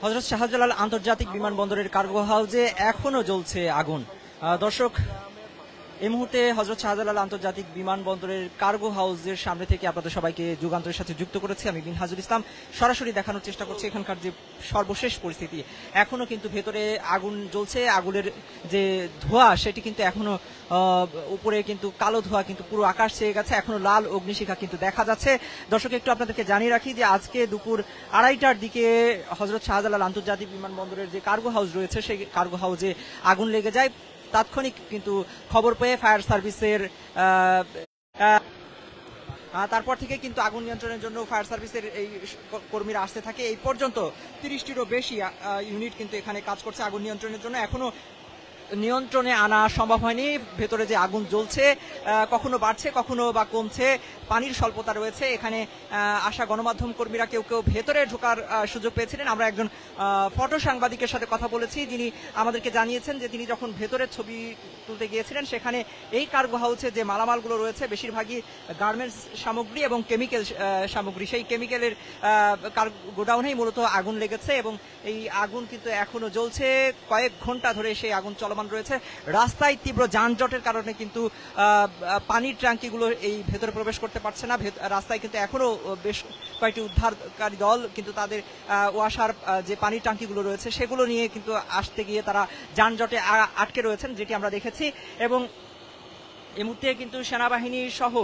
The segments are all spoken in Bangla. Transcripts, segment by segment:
হযরত শাহজালাল আন্তর্জাতিক বিমানবন্দরের কার্গো হাউসে এখনো জ্বলছে আগুন। দর্শক, এই মুহূর্তে হযরত শাহজালাল আন্তর্জাতিক বিমানবন্দরের কার্গো হাউসের সামনে থেকে আপনাদের সবাইকে যুগান্তরের সাথে যুক্ত করেছি আমি মিনহাজুল ইসলাম। সরাসরি দেখানোর চেষ্টা করছি এখানকার যে সর্বশেষ পরিস্থিতি। এখনো কিন্তু ভেতরে আগুন জ্বলছে, আগুনের যে ধোঁয়া সেটি কিন্তু এখনো উপরে কিন্তু কালো ধোঁয়া কিন্তু পুরো আকাশ ছেয়ে গেছে, এখনো লাল অগ্নিশিখা কিন্তু দেখা যাচ্ছে। দর্শক, একটু আপনাদেরকে জানিয়ে রাখি যে আজকে দুপুর 2:30টার দিকে হযরত শাহজালাল আন্তর্জাতিক বিমানবন্দরের যে কার্গো হাউস রয়েছে সেই কার্গো হাউসে আগুন লেগে যায়। তাৎক্ষণিক কিন্তু খবর পেয়ে ফায়ার সার্ভিসের তারপর থেকে কিন্তু আগুন নিয়ন্ত্রণের জন্য ফায়ার সার্ভিসের এই কর্মীরা আসতে থাকে। এই পর্যন্ত 30টিরও বেশি ইউনিট কিন্তু এখানে কাজ করছে আগুন নিয়ন্ত্রণের জন্য। এখনো নিয়ন্ত্রণে আনা সম্ভব হয়নি। ভেতরে যে আগুন জ্বলছে কখনো বাড়ছে কখনো বা কমছে, পানির স্বল্পতা রয়েছে। এখানে আসা গণমাধ্যম কর্মীরা কেউ কেউ ভেতরে ঢোকার সুযোগ পেয়েছিলেন। আমরা একজন ফটো সাংবাদিকের সাথে কথা বলেছি, যিনি আমাদেরকে জানিয়েছেন যে তিনি যখন ভেতরে ছবি তুলতে গিয়েছিলেন সেখানে এই কার্গো হাউসে যে মালামালগুলো রয়েছে বেশিরভাগই গার্মেন্টস সামগ্রী এবং কেমিক্যাল সামগ্রী, সেই কেমিক্যালের গোডাউনেই মূলত আগুন লেগেছে এবং এই আগুন কিন্তু এখনো জ্বলছে। কয়েক ঘন্টা ধরে সেই আগুন চলমান রয়েছে। রাস্তায় তীব্র যানজটের কারণে কিন্তু পানির ট্যাঙ্কিগুলো এই ভেতরে প্রবেশ করতে পারছে না। রাস্তায় কিন্তু এখনো বেশ কয়েকটি উদ্ধারকারী দল কিন্তু তাদের ওয়াসার যে পানির ট্যাঙ্কিগুলো রয়েছে সেগুলো নিয়ে কিন্তু আসতে গিয়ে তারা যানজটে আটকে রয়েছেন, যেটি আমরা দেখেছি। এবং এই মুহূর্তে কিন্তু সেনাবাহিনী সহ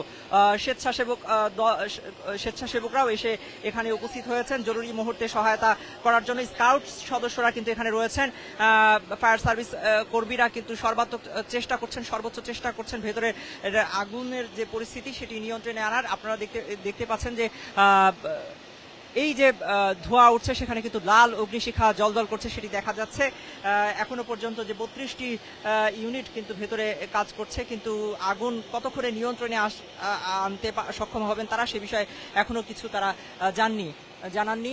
স্বেচ্ছাসেবকরাও এসে এখানে উপস্থিত হয়েছেন জরুরি মুহূর্তে সহায়তা করার জন্য। স্কাউট সদস্যরা কিন্তু এখানে রয়েছেন। ফায়ার সার্ভিস কর্মীরা কিন্তু সর্বোচ্চ চেষ্টা করছেন ভেতরে আগুনের যে পরিস্থিতি সেটি নিয়ন্ত্রণে আনার। আপনারা দেখতে পাচ্ছেন যে এই যে ধোঁয়া উঠছে সেখানে কিন্তু লাল অগ্নিশিখা জ্বলজ্বল করছে সেটি দেখা যাচ্ছে। এখনো পর্যন্ত যে 32টি ইউনিট কিন্তু ভেতরে কাজ করছে, কিন্তু আগুন কতক্ষণে নিয়ন্ত্রণে আনতে সক্ষম হবেন তারা সে বিষয়ে এখনো কিছু তারা জানাননি।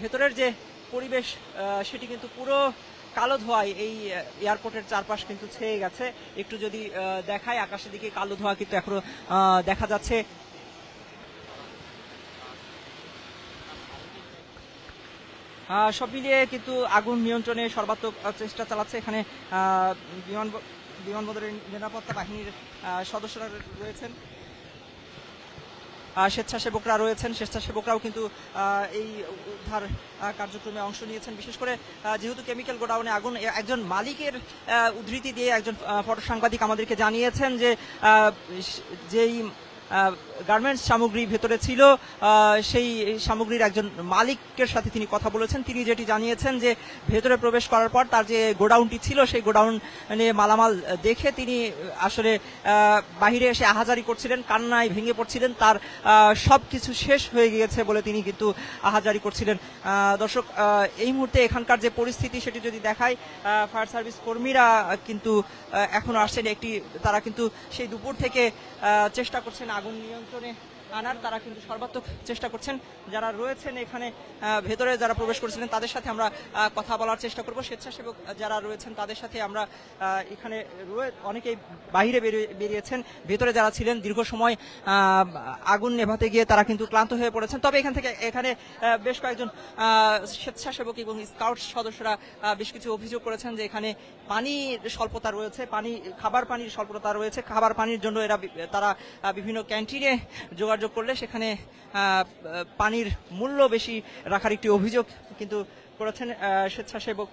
ভেতরের যে পরিবেশ সেটি কিন্তু পুরো কালো ধোঁয়ায় এই এয়ারপোর্টের চারপাশ কিন্তু ছেয়ে গেছে। একটু যদি দেখায় আকাশের দিকে কালো ধোঁয়া কিন্তু এখনো দেখা যাচ্ছে। সব মিলিয়ে কিন্তু আগুন নিয়ন্ত্রণে সর্বাত্মক চেষ্টা চালাচ্ছে এখানে বিমানবন্দরের নিরাপত্তা বাহিনীর সদস্যরা রয়েছেন, স্বেচ্ছাসেবকরাও কিন্তু এই উদ্ধার কার্যক্রমে অংশ নিয়েছেন। বিশেষ করে যেহেতু কেমিক্যাল গোডাউনে আগুন, একজন মালিকের উদ্ধৃতি দিয়ে একজন ফটো সাংবাদিক আমাদেরকে জানিয়েছেন যে যেই গার্মেন্টস সামগ্রী ভেতরে ছিল সেই সামগ্রীর একজন মালিকের সাথে তিনি কথা বলেছেন। তিনি যেটি জানিয়েছেন যে ভেতরে প্রবেশ করার পর তার যে গোডাউনটি ছিল সেই গোডাউনে মালামাল দেখে তিনি আসলে বাহিরে এসে আহাজারি করছিলেন, কান্নায় ভেঙে পড়ছিলেন। তার সবকিছু শেষ হয়ে গিয়েছে বলে তিনি কিন্তু আহাজারি করছিলেন। দর্শক, এই মুহূর্তে এখানকার যে পরিস্থিতি সেটি যদি দেখায়, ফায়ার সার্ভিস কর্মীরা কিন্তু এখনো আসছেন। তারা কিন্তু সেই দুপুর থেকে চেষ্টা করছেন আগুন নিয়ন্ত্রণে আনার। তারা কিন্তু সর্বাত্মক চেষ্টা করছেন। যারা রয়েছেন এখানে ভেতরে যারা প্রবেশ করেছিলেন তাদের সাথে আমরা কথা বলার চেষ্টা করব। স্বেচ্ছাসেবক যারা রয়েছেন তাদের সাথে আমরা এখানে অনেকেই বাহিরে বেরিয়েছেন। ভেতরে যারা ছিলেন দীর্ঘ সময় আগুন নেভাতে গিয়ে তারা কিন্তু ক্লান্ত হয়ে পড়েছেন। তবে এখানে বেশ কয়েকজন স্বেচ্ছাসেবক এবং স্কাউট সদস্যরা বেশ কিছু অভিযোগ করেছেন যে এখানে পানির স্বল্পতা রয়েছে, খাবার পানির স্বল্পতা রয়েছে। খাবার পানির জন্য তারা বিভিন্ন ক্যান্টিনে যোগাযোগ করলে সেখানে পানির মূল্য বেশি রাখার একটি অভিযোগ কিন্তু করেছেন স্বেচ্ছাসেবক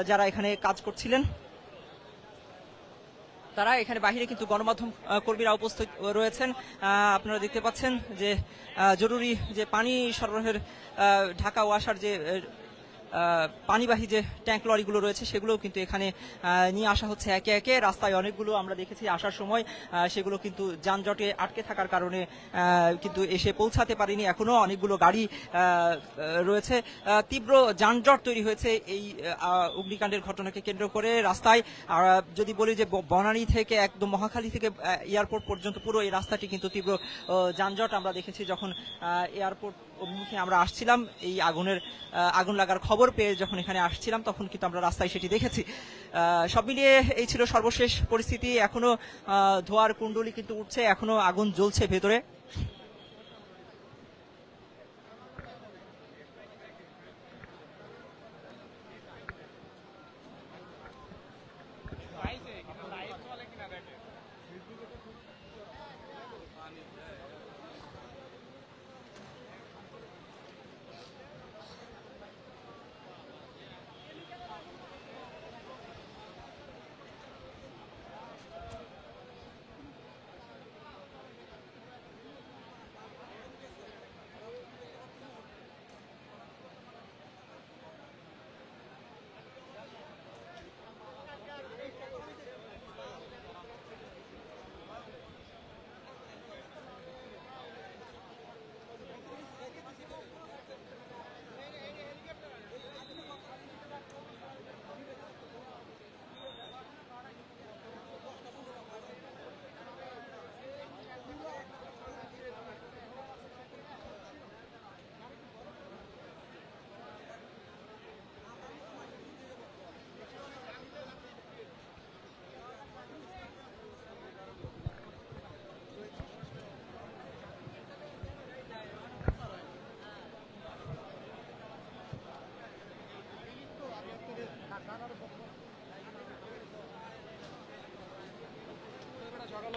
যারা এখানে কাজ করছিলেন। তারা এখানে বাহিরে কিন্তু গণমাধ্যম কর্মীরা উপস্থিত রয়েছেন। আপনারা দেখতে পাচ্ছেন যে জরুরি যে পানি সরবরাহের ঢাকা ওয়াসার যে পানিবাহী যে ট্যাঙ্ক লরিগুলো রয়েছে সেগুলোও কিন্তু এখানে নিয়ে আসা হচ্ছে একে একে। রাস্তায় অনেকগুলো আমরা দেখেছি আসার সময়, সেগুলো কিন্তু যানজটে আটকে থাকার কারণে কিন্তু এসে পৌঁছাতে পারেনি। এখনো অনেকগুলো গাড়ি রয়েছে। তীব্র যানজট তৈরি হয়েছে এই অগ্নিকাণ্ডের ঘটনাকে কেন্দ্র করে রাস্তায়। যদি বলি যে বনানী থেকে একদম মহাখালী থেকে এয়ারপোর্ট পর্যন্ত পুরো এই রাস্তাটি কিন্তু তীব্র যানজট আমরা দেখেছি। যখন এয়ারপোর্ট অভিমুখে আমরা আসছিলাম, এই আগুন লাগার খবর পেয়ে যখন এখানে আসছিলাম তখন কিন্তু আমরা রাস্তায় সেটি দেখেছি। সব মিলিয়ে এই ছিল সর্বশেষ পরিস্থিতি। এখনো ধোঁয়ার কুণ্ডলী কিন্তু উঠছে, এখনো আগুন জ্বলছে ভেতরে।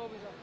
অভিযান।